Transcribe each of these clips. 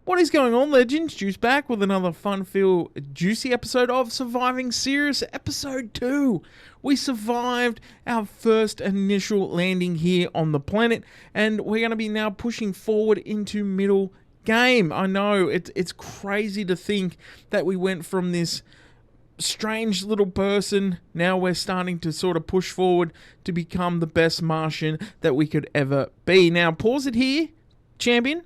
What is going on, legends? Juice back with another fun-filled, juicy episode of Surviving Ceres, episode 2. We survived our first initial landing here on the planet, and we're going to be now pushing forward into middle game. I know, it's crazy to think that we went from this strange little person, now we're starting to sort of push forward to become the best Martian that we could ever be. Now, pause it here, champion.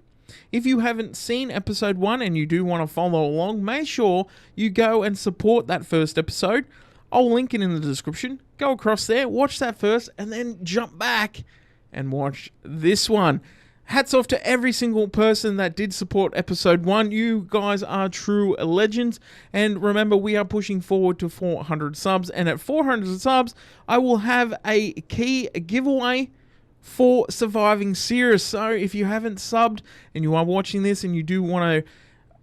If you haven't seen episode 1 and you do want to follow along, make sure you go and support that first episode. I'll link it in the description. Go across there, watch that first, and then jump back and watch this one. Hats off to every single person that did support episode 1. You guys are true legends. And remember, we are pushing forward to 400 subs. And at 400 subs, I will have a key giveaway for Surviving Ceres. So if you haven't subbed and you are watching this and you do want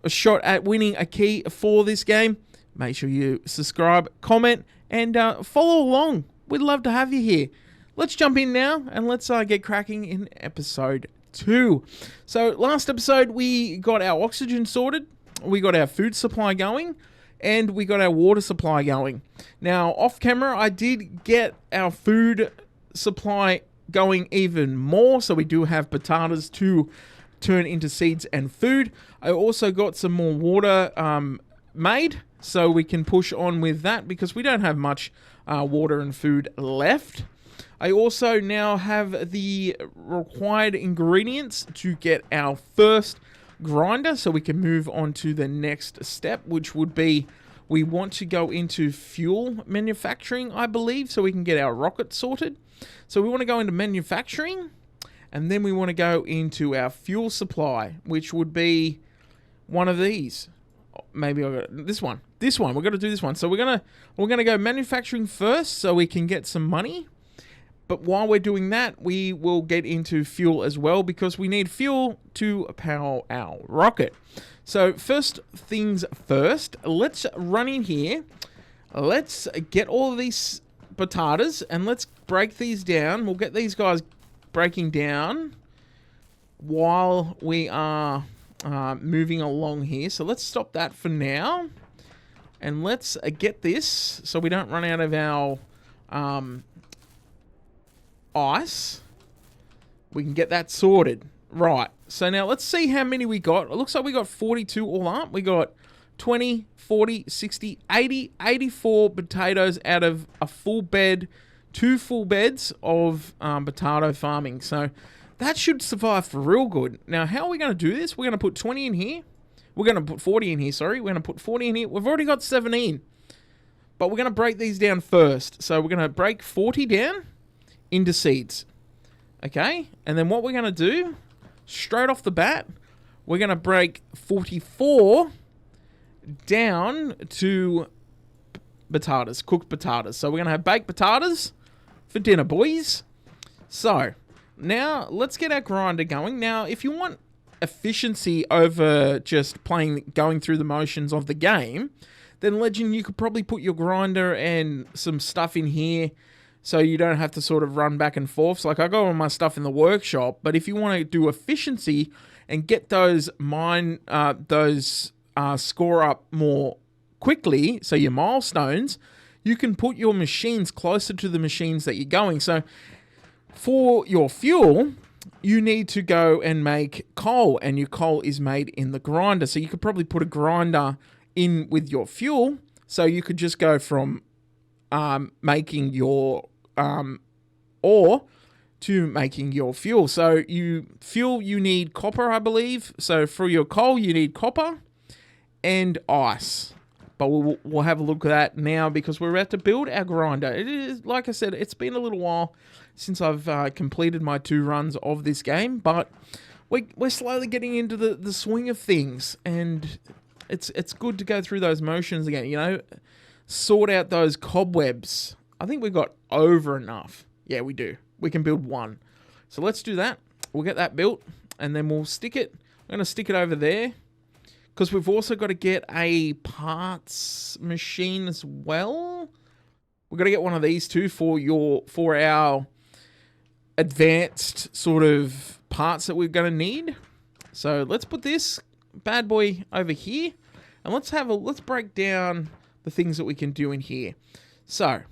a shot at winning a key for this game, make sure you subscribe, comment, and follow along. We'd love to have you here. Let's jump in now and let's get cracking in episode 2. So last episode we got our oxygen sorted, we got our food supply going, and we got our water supply going. Now off camera I did get our food supply going even more, so we do have potatoes to turn into seeds and food. I also got some more water made, so we can push on with that because we don't have much water and food left. I also now have the required ingredients to get our first grinder, so we can move on to the next step, which would be we want to go into fuel manufacturing, I believe, so we can get our rocket sorted. So we want to go into manufacturing, and then we want to go into our fuel supply, which would be one of these. Maybe I got this one. This one. We're going to do this one. So we're gonna go manufacturing first, so we can get some money. But while we're doing that, we will get into fuel as well, because we need fuel to power our rocket. So first things first, let's run in here. Let's get all of these potatoes and let's break these down. We'll get these guys breaking down while we are moving along here. So let's stop that for now. And let's get this so we don't run out of our ice. We can get that sorted. Right. So now let's see how many we got. It looks like we got 42 all up. We got 20, 40, 60, 80, 84 potatoes out of a full bed, 2 full beds of potato farming. So that should survive for real good. Now, how are we going to do this? We're going to put 20 in here. We're going to put 40 in here, sorry. We're going to put 40 in here. We've already got 17. But we're going to break these down first. So we're going to break 40 down into seeds. Okay? And then what we're going to do, straight off the bat, we're going to break 44 down to potatoes, cooked potatoes. So we're going to have baked potatoes for dinner, boys. So now let's get our grinder going. Now, if you want efficiency over just going through the motions of the game, then Legend, you could probably put your grinder and some stuff in here so you don't have to sort of run back and forth. So like I got all my stuff in the workshop, but if you want to do efficiency and get those score up more quickly, so your milestones, you can put your machines closer to the machines that you're going. So for your fuel, you need to go and make coal, and your coal is made in the grinder. So you could probably put a grinder in with your fuel, so you could just go from making your ore to making your fuel. So you need copper, I believe. So for your coal, you need copper and ice. But we'll have a look at that now because we're about to build our grinder. It is, like I said, it's been a little while since I've completed my 2 runs of this game, but we're slowly getting into the swing of things, and it's good to go through those motions again, you know, sort out those cobwebs. I think we've got over enough. Yeah, we do. We can build 1. So let's do that. We'll get that built, and then we'll stick it. I'm going to stick it over there, because we've also got to get a parts machine as well. We've got to get one of these too for our advanced sort of parts that we're going to need. So let's put this bad boy over here, and let's break down the things that we can do in here. So,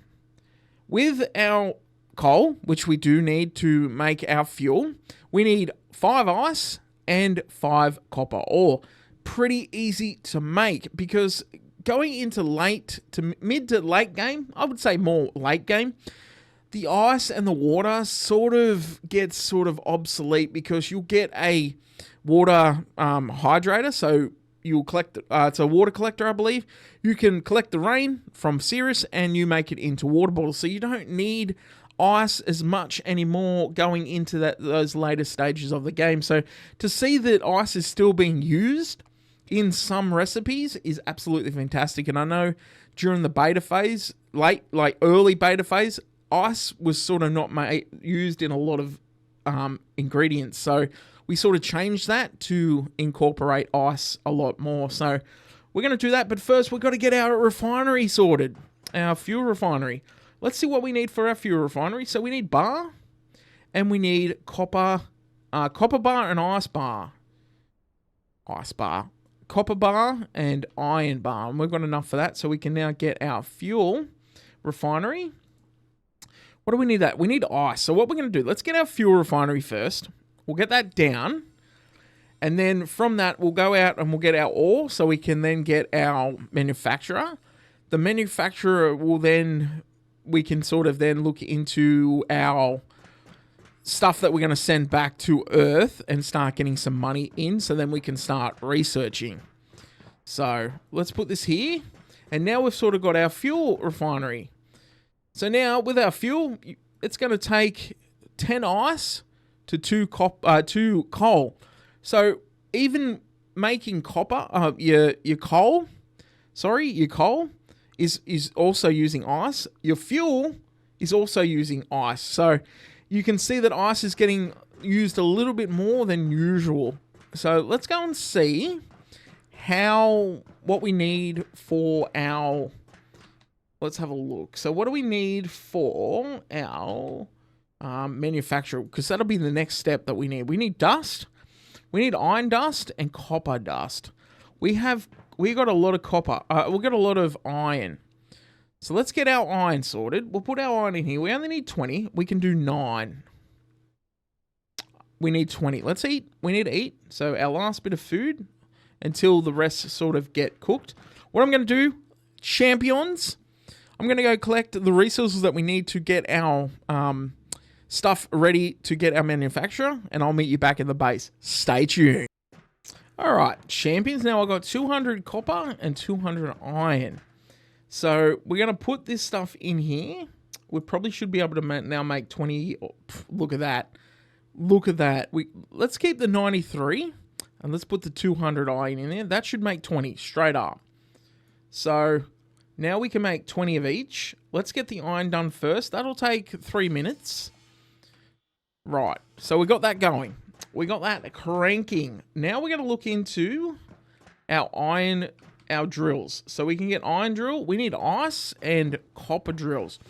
with our coal, which we do need to make our fuel, we need 5 ice and 5 copper ore. Pretty easy to make, because going into mid to late game, I would say more late game, the ice and the water sort of gets obsolete, because you'll get a water hydrator, so you'll collect, it's a water collector, I believe. You can collect the rain from Ceres and you make it into water bottles, so you don't need ice as much anymore going into those later stages of the game. So to see that ice is still being used in some recipes is absolutely fantastic. And I know during the beta phase, early beta phase, ice was sort of not used in a lot of ingredients. So we sort of changed that to incorporate ice a lot more. So we're going to do that. But first, we've got to get our refinery sorted, our fuel refinery. Let's see what we need for our fuel refinery. So we need bar, and we need copper bar and ice bar. Copper bar and iron bar. And we've got enough for that. So we can now get our fuel refinery. What do we need that? We need ice. So what we're going to do, let's get our fuel refinery first. We'll get that down. And then from that, we'll go out and we'll get our ore, so we can then get our manufacturer. The manufacturer will then, we can sort of then look into our stuff that we're going to send back to Earth and start getting some money in, so then we can start researching. So let's put this here. And now we've sort of got our fuel refinery. So now with our fuel, it's going to take 10 ice to 2 coal. So even making copper, your coal is also using ice. Your fuel is also using ice. So you can see that ice is getting used a little bit more than usual. So let's go and see what we need for our... Let's have a look. So what do we need for our manufacturer? Because that'll be the next step that we need. We need dust. We need iron dust and copper dust. We got a lot of copper. We've got a lot of iron. So let's get our iron sorted. We'll put our iron in here. We only need 20. We can do 9. We need 20. Let's eat. We need to eat. So our last bit of food until the rest sort of get cooked. What I'm going to do, champions... I'm going to go collect the resources that we need to get our stuff ready to get our manufacturer, and I'll meet you back in the base. Stay tuned. All right, champions. Now I've got 200 copper and 200 iron. So we're going to put this stuff in here. We probably should be able to now make 20. Oh, look at that. Look at that. Let's keep the 93, and let's put the 200 iron in there. That should make 20 straight up. So... now we can make 20 of each. Let's get the iron done first. That'll take 3 minutes. Right. So we got that going. We got that cranking. Now we're going to look into our drills. So we can get iron drill. We need ice and copper drills.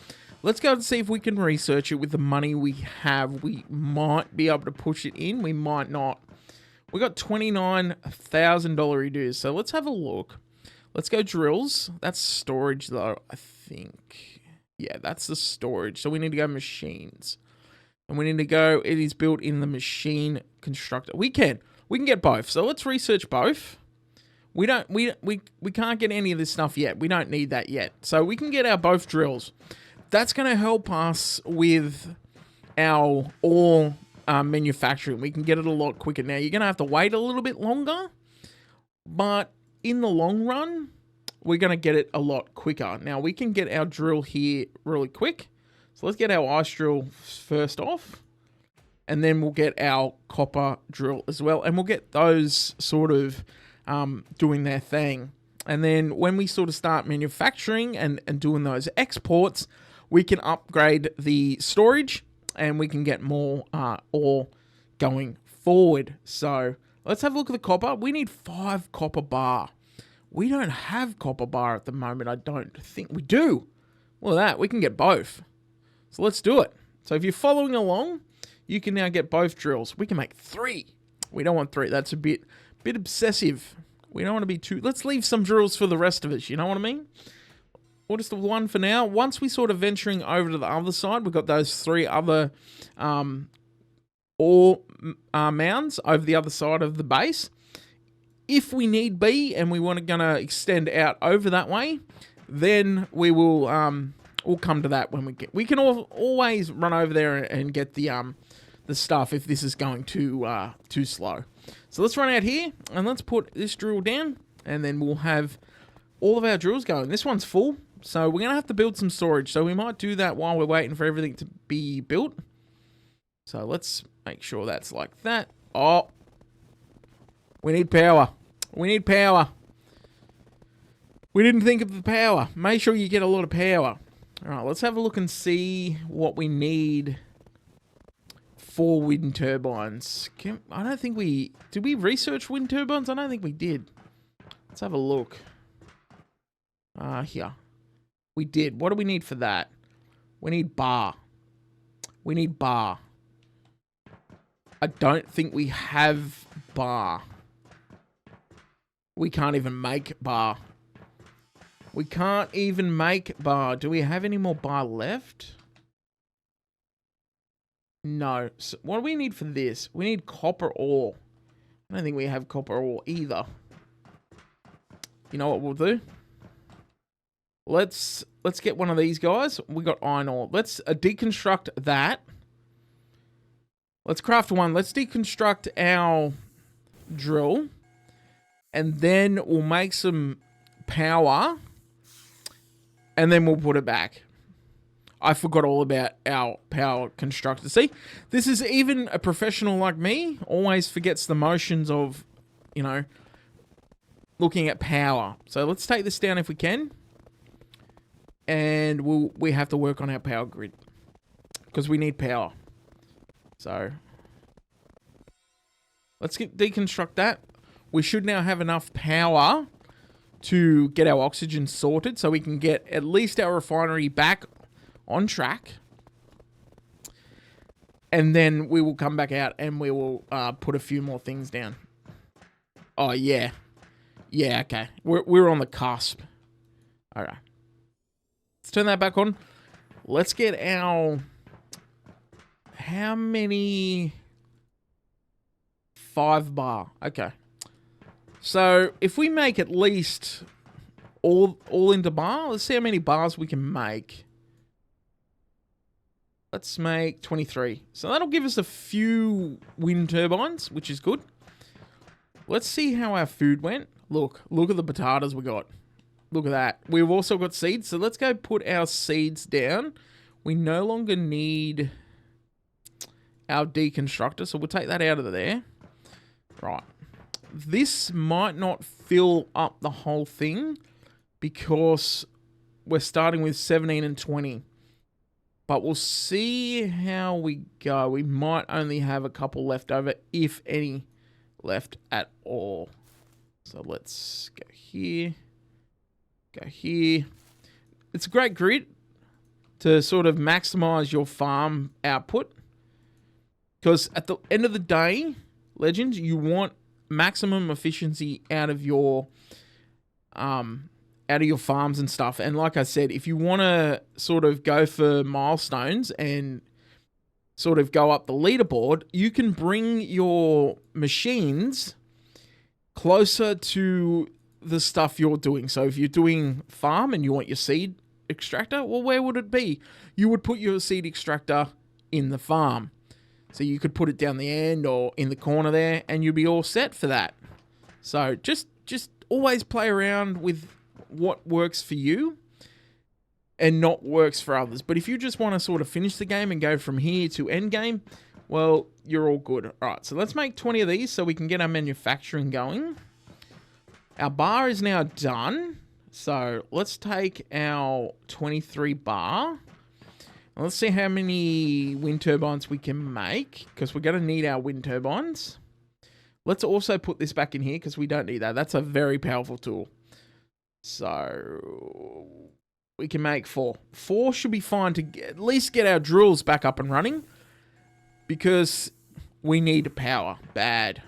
Let's go and see if we can research it with the money we have. We might be able to push it in. We might not. We got $29,000 dues. So let's have a look. Let's go drills. That's storage, though, I think. Yeah, that's the storage. So we need to go machines. And we need to go, it is built in the machine constructor. We can get both. So let's research both. We can't get any of this stuff yet. We don't need that yet. So we can get our both drills. That's going to help us with our ore manufacturing. We can get it a lot quicker. Now, you're going to have to wait a little bit longer, but in the long run, we're going to get it a lot quicker. Now, we can get our drill here really quick. So let's get our ice drill first off. And then we'll get our copper drill as well. And we'll get those sort of doing their thing. And then when we sort of start manufacturing and doing those exports, we can upgrade the storage and we can get more ore going forward. So... let's have a look at the copper. We need 5 copper bar. We don't have copper bar at the moment. I don't think we do. Look at that. We can get both. So let's do it. So if you're following along, you can now get both drills. We can make 3. We don't want 3. That's a bit bit obsessive. We don't want to be too... Let's leave some drills for the rest of us, you know what I mean? Or just the one for now. Once we sort of venturing over to the other side, we've got those 3 other ore mounds over the other side of the base. If we need be, and we want to gonna extend out over that way, then we will we'll come to that when we can always run over there and get the stuff if this is going too slow. So let's run out here and let's put this drill down, and then we'll have all of our drills going. This one's full, so we're gonna have to build some storage. So we might do that while we're waiting for everything to be built. So let's make sure that's like that. Oh, we need power. We need power. We didn't think of the power. Make sure you get a lot of power. All right, let's have a look and see what we need for wind turbines. I don't think we... Did we research wind turbines? I don't think we did. Let's have a look. Here. We did. What do we need for that? We need bar. We need bar. I don't think we have bar. We can't even make bar. We can't even make bar. Do we have any more bar left? No. So what do we need for this? We need copper ore. I don't think we have copper ore either. You know what we'll do? Let's get one of these guys. We got iron ore. Let's deconstruct that. Let's craft one. Let's deconstruct our drill. And then we'll make some power. And then we'll put it back. I forgot all about our power constructor. See, this is even a professional like me always forgets the motions of, you know, looking at power. So let's take this down if we can. And we have to work on our power grid. Because we need power. So let's deconstruct that. We should now have enough power to get our oxygen sorted so we can get at least our refinery back on track. And then we will come back out and we will put a few more things down. Oh, yeah. Yeah, okay. We're on the cusp. All right. Let's turn that back on. Let's get our... How many? 5 bar. Okay. So if we make at least all into bar, let's see how many bars we can make. Let's make 23. So that'll give us a few wind turbines, which is good. Let's see how our food went. Look at the potatoes we got. Look at that. We've also got seeds. So let's go put our seeds down. We no longer need our deconstructor. So we'll take that out of there. Right. This might not fill up the whole thing because we're starting with 17 and 20. But we'll see how we go. We might only have a couple left over, if any left at all. So let's go here. Go here. It's a great grid to sort of maximize your farm output. Because at the end of the day, Legends, you want maximum efficiency out of your farms and stuff. And like I said, if you want to sort of go for milestones and sort of go up the leaderboard, you can bring your machines closer to the stuff you're doing. So if you're doing farm and you want your seed extractor, well, where would it be? You would put your seed extractor in the farm. So you could put it down the end or in the corner there, and you'll be all set for that. So just always play around with what works for you and not works for others. But if you just want to sort of finish the game and go from here to end game, well, you're all good. All right, so let's make 20 of these so we can get our manufacturing going. Our bar is now done. So let's take our 23 bar. Let's see how many wind turbines we can make, because we're going to need our wind turbines. Let's also put this back in here, because we don't need that. That's a very powerful tool. So we can make 4. 4 should be fine to at least get our drills back up and running, because we need power. Bad.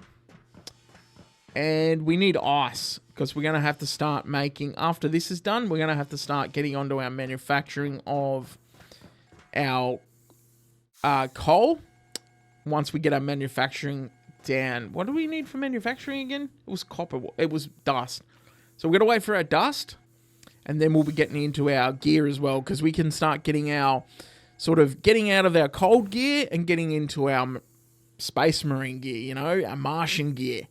And we need ice, because we're going to have to start making, after this is done, we're going to have to start getting onto our manufacturing of our coal. Once we get our manufacturing down. What do we need for manufacturing again? It was copper. It was dust. So we're going to wait for our dust. And then we'll be getting into our gear as well. Because we can start getting our... sort of getting out of our cold gear and getting into our space marine gear, you know, our Martian gear.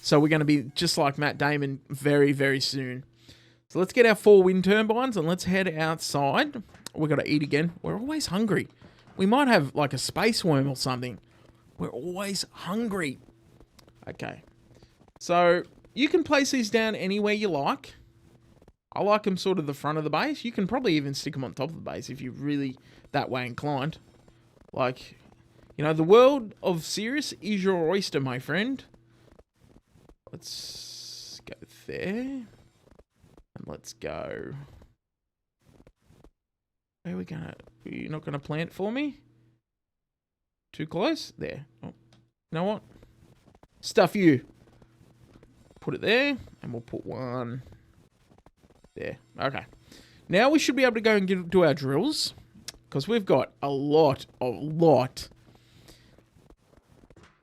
So we're going to be just like Matt Damon very, very soon. So let's get our 4 wind turbines and let's head outside. We've got to eat again. We're always hungry. We might have like a space worm or something. We're always hungry. Okay. So you can place these down anywhere you like. I like them sort of the front of the base. You can probably even stick them on top of the base if you're really that way inclined. Like, you know, the world of Ceres is your oyster, my friend. Let's go there. And let's go... Where are we gonna... Are you not gonna plant for me? Too close? There. Oh. You know what? Stuff you. Put it there. And we'll put one... there. Okay. Now we should be able to go and do our drills. Because we've got a lot.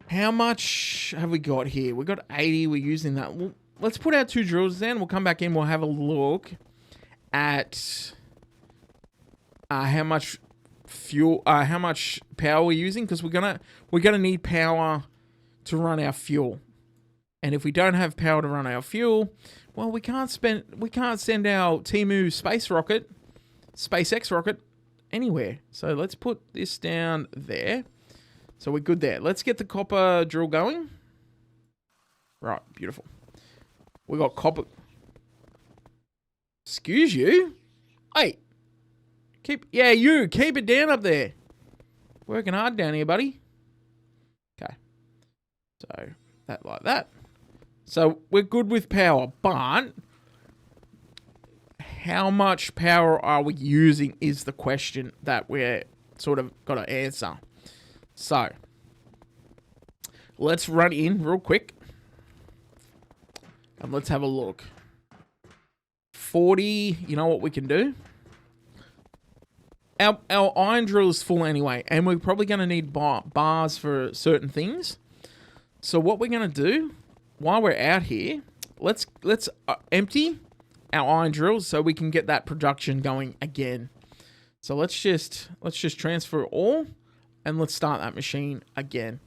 How much have we got here? We've got 80. We're using that. Well, let's put our 2 drills down. We'll come back in. We'll have a look at how much fuel, how much power we're using. Because we're gonna need power to run our fuel. And if we don't have power to run our fuel, well, we can't send our Timu SpaceX rocket anywhere. So let's put this down there. So we're good there. Let's get the copper drill going. Right, beautiful. We got copper. Excuse you? Hey. Keep it down up there. Working hard down here, buddy. Okay. So, that like that. So, we're good with power, but how much power are we using is the question that we're sort of got to answer. So, let's run in real quick. And let's have a look. 40, you know what we can do? Our iron drill is full anyway, and we're probably going to need bars for certain things. So what we're going to do, while we're out here, let's empty our iron drills so we can get that production going again. So let's just transfer all, and let's start that machine again.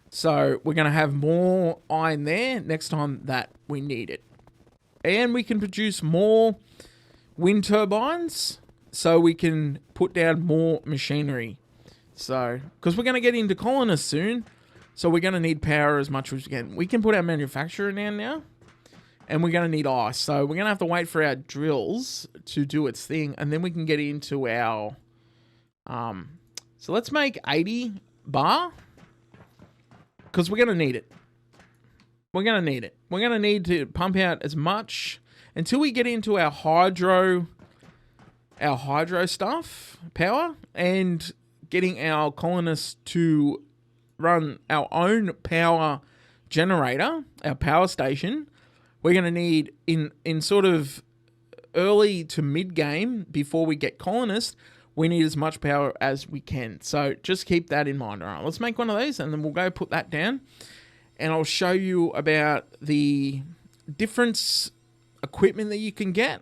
So we're going to have more iron there next time that we need it. And we can produce more wind turbines so we can put down more machinery. So, because we're going to get into colonists soon, so we're going to need power as much as we can. We can put our manufacturer down now, and we're going to need ice. So we're going to have to wait for our drills to do its thing, and then we can get into our... So let's make 80 bar, because we're going to need it. We're going to need it. We're going to need to pump out as much until we get into our hydro stuff, power, and getting our colonists to run our own power generator, our power station. We're going to need in sort of early to mid game before we get colonists, we need as much power as we can. So just keep that in mind. All right, let's make one of these and then we'll go put that down. And I'll show you about the different equipment that you can get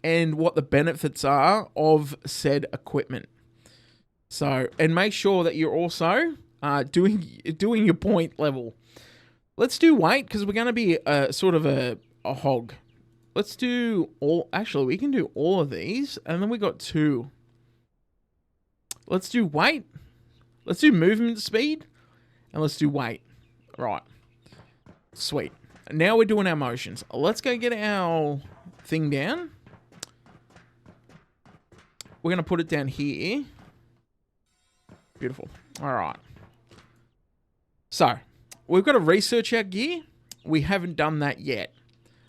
and what the benefits are of said equipment. So, and make sure that you're also doing your point level. Let's do weight because we're going to be sort of a hog. Let's do all. Actually, we can do all of these, and then we got 2. Let's do weight. Let's do movement speed, and let's do weight. Right. Sweet. Now we're doing our motions. Let's go get our thing down. We're going to put it down here. Beautiful. All right. So, we've got to research our gear. We haven't done that yet.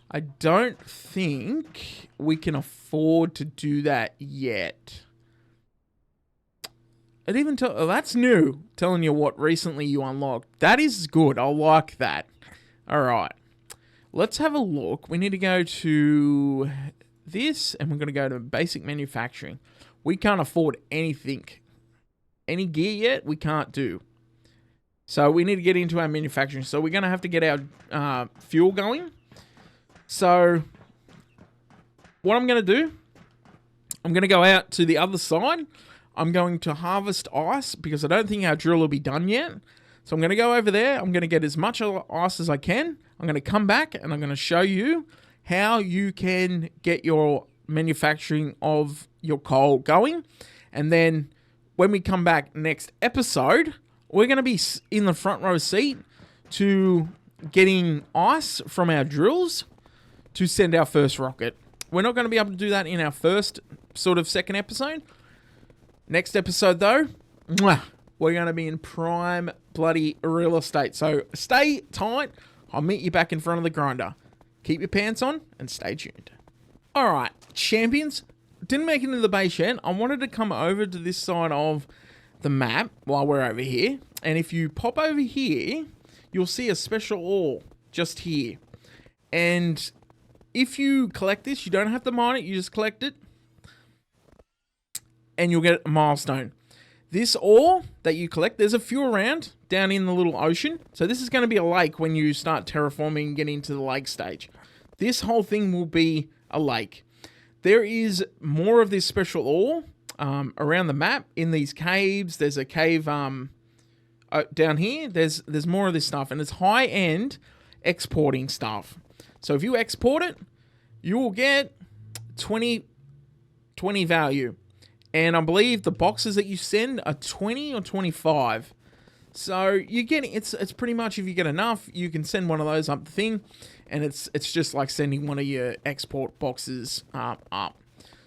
I don't think we can afford to do that yet. It even that's new, telling you what recently you unlocked. That is good. I like that. All right. let's have a look. We need to go to this, and we're going to go to basic manufacturing. We can't afford anything. Any gear yet, we can't do. So we need to get into our manufacturing. So we're going to have to get our fuel going. So what I'm going to do, I'm going to go out to the other side. I'm going to harvest ice because I don't think our drill will be done yet. So I'm going to go over there. I'm going to get as much ice as I can. I'm going to come back and I'm going to show you how you can get your manufacturing of your coal going. And then when we come back next episode, we're going to be in the front row seat to getting ice from our drills to send our first rocket. We're not going to be able to do that in our first sort of second episode. Next episode, though, we're going to be in prime bloody real estate. So stay tight. I'll meet you back in front of the grinder. Keep your pants on and stay tuned. All right, champions. Didn't make it into the base yet. I wanted to come over to this side of the map while we're over here. And if you pop over here, you'll see a special ore just here. And if you collect this, you don't have to mine it. You just collect it. And you'll get a milestone. This ore that you collect, there's a few around down in the little ocean. So this is going to be a lake when you start terraforming and get into the lake stage. This whole thing will be a lake. There is more of this special ore around the map in these caves. There's a cave down here. There's more of this stuff, and it's high-end exporting stuff. So if you export it, you will get 20 value. And I believe the boxes that you send are 20 or 25. So you're getting, it's pretty much, if you get enough, you can send one of those up the thing. And it's just like sending one of your export boxes up.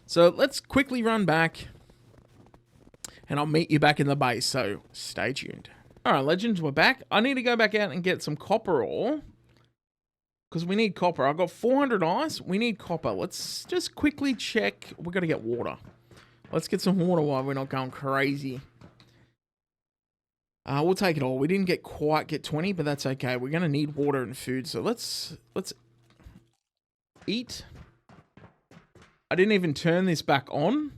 So let's quickly run back. And I'll meet you back in the base. So stay tuned. Alright, legends, we're back. I need to go back out and get some copper ore. Because we need copper. I've got 400 ice. We need copper. Let's just quickly check. We've got to get water. Let's get some water while we're not going crazy. We'll take it all. We didn't quite get 20, but that's okay. We're going to need water and food. So let's eat. I didn't even turn this back on.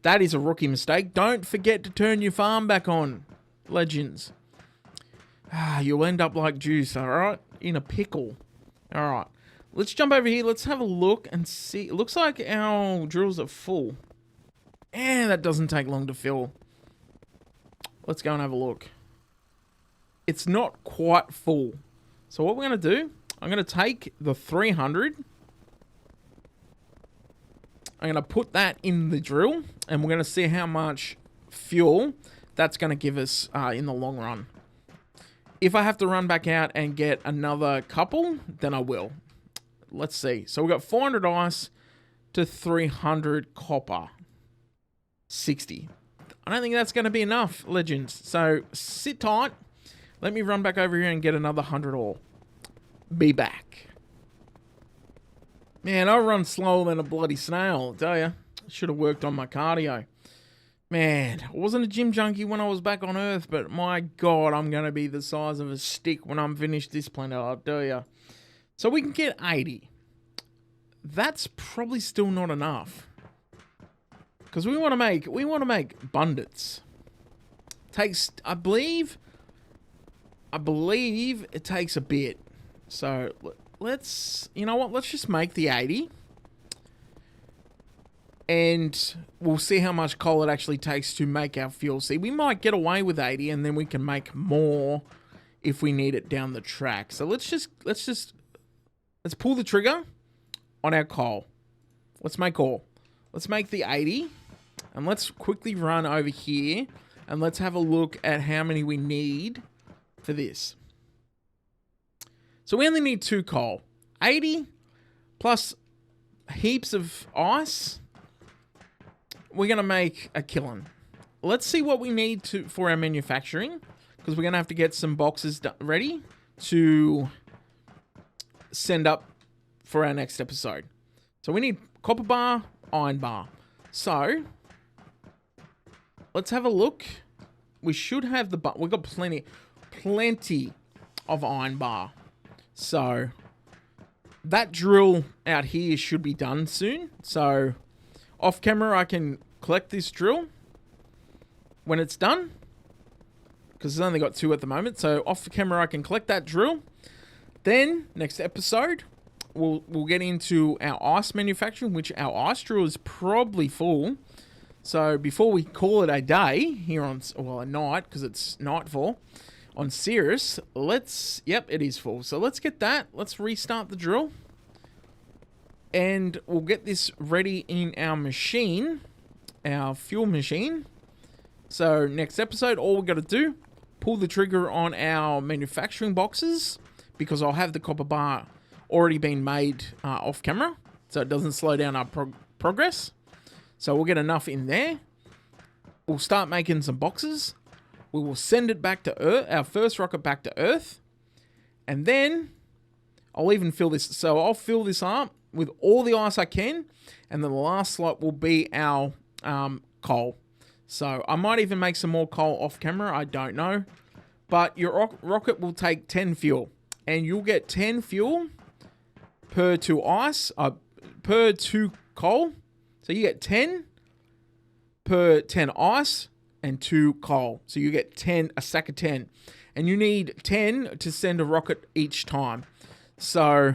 That is a rookie mistake. Don't forget to turn your farm back on, legends. You'll end up like Juice, alright? In a pickle. Alright. Let's jump over here. Let's have a look and see. It looks like our drills are full. And that doesn't take long to fill. Let's go and have a look. It's not quite full. So what we're going to do, I'm going to take the 300. I'm going to put that in the drill. And we're going to see how much fuel that's going to give us in the long run. If I have to run back out and get another couple, then I will. Let's see. So we've got 400 ice to 300 copper. 60. I don't think that's going to be enough, legends. So sit tight. Let me run back over here and get another 100 ore. Be back. Man, I run slower than a bloody snail, I tell you. Should have worked on my cardio. Man, I wasn't a gym junkie when I was back on Earth, but my God, I'm going to be the size of a stick when I'm finished this planet, I'll tell you. So we can get 80. That's probably still not enough. Because we want to make abundance. Takes, I believe it takes a bit. So let's, you know what? Let's just make the 80. And we'll see how much coal it actually takes to make our fuel. See, we might get away with 80 and then we can make more if we need it down the track. So let's pull the trigger on our coal. Let's make ore. Let's make the 80. And let's quickly run over here and let's have a look at how many we need for this. So we only need 2 coal. 80 plus heaps of ice. We're going to make a kiln. Let's see what we need for our manufacturing. Because we're going to have to get some boxes ready to send up for our next episode. So we need copper bar, iron bar. So let's have a look. We should have we've got plenty of iron bar. So that drill out here should be done soon. So off camera, I can collect this drill when it's done, because it's only got 2 at the moment. So off the camera, I can collect that drill. Then next episode, we'll get into our ice manufacturing, which our ice drill is probably full. So before we call it a day here on, well, a night, because it's nightfall on Ceres, yep, it is full. So let's get that. Let's restart the drill. And we'll get this ready in our machine, our fuel machine. So next episode, all we got to do, pull the trigger on our manufacturing boxes, because I'll have the copper bar already been made off camera, so it doesn't slow down our progress. So we'll get enough in there. We'll start making some boxes. We will send it back to Earth, our first rocket back to Earth. And then I'll even fill this. So I'll fill this up with all the ice I can. And then the last slot will be our coal. So I might even make some more coal off camera. I don't know. But your rocket will take 10 fuel. And you'll get 10 fuel per 2 ice, per 2 coal. So you get 10 per 10 ice and 2 coal. So you get 10, a stack of 10. And you need 10 to send a rocket each time. So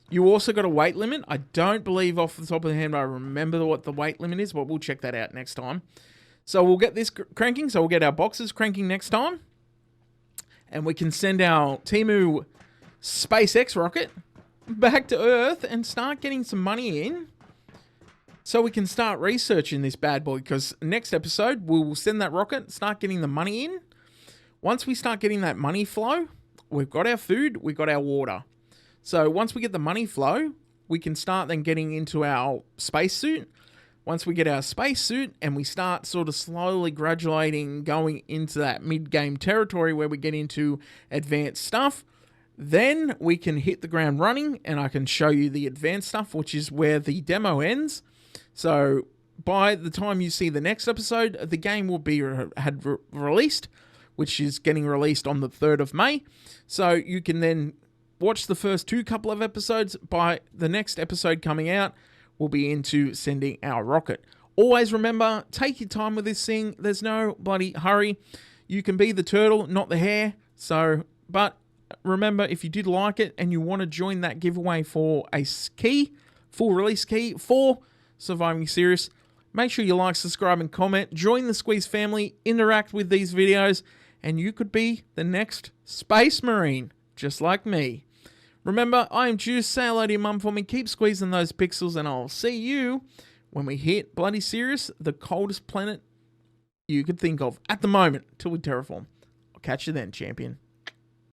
you also got a weight limit. I don't believe off the top of the head I remember what the weight limit is, but we'll check that out next time. So we'll get this cranking. So we'll get our boxes cranking next time. And we can send our Temu SpaceX rocket back to Earth and start getting some money in, so we can start researching this bad boy, because next episode we will send that rocket, start getting the money in. Once we start getting that money flow, we've got our food, we've got our water. So once we get the money flow, we can start then getting into our spacesuit. Once we get our spacesuit and we start sort of slowly graduating, going into that mid-game territory where we get into advanced stuff, then we can hit the ground running, and I can show you the advanced stuff, which is where the demo ends. So by the time you see the next episode, the game will be released, which is getting released on the 3rd of May. So you can then watch the first 2 couple of episodes. By the next episode coming out, we'll be into sending our rocket. Always remember, take your time with this thing. There's no bloody hurry. You can be the turtle, not the hare. So, but remember, if you did like it and you want to join that giveaway for a key, full release key for Surviving Ceres, make sure you like, subscribe, and comment. Join the Squeeze family, interact with these videos, and you could be the next Space Marine, just like me. Remember, I am Juice. Say hello to your mum for me. Keep squeezing those pixels, and I'll see you when we hit bloody Ceres, the coldest planet you could think of at the moment, till we terraform. I'll catch you then, champion.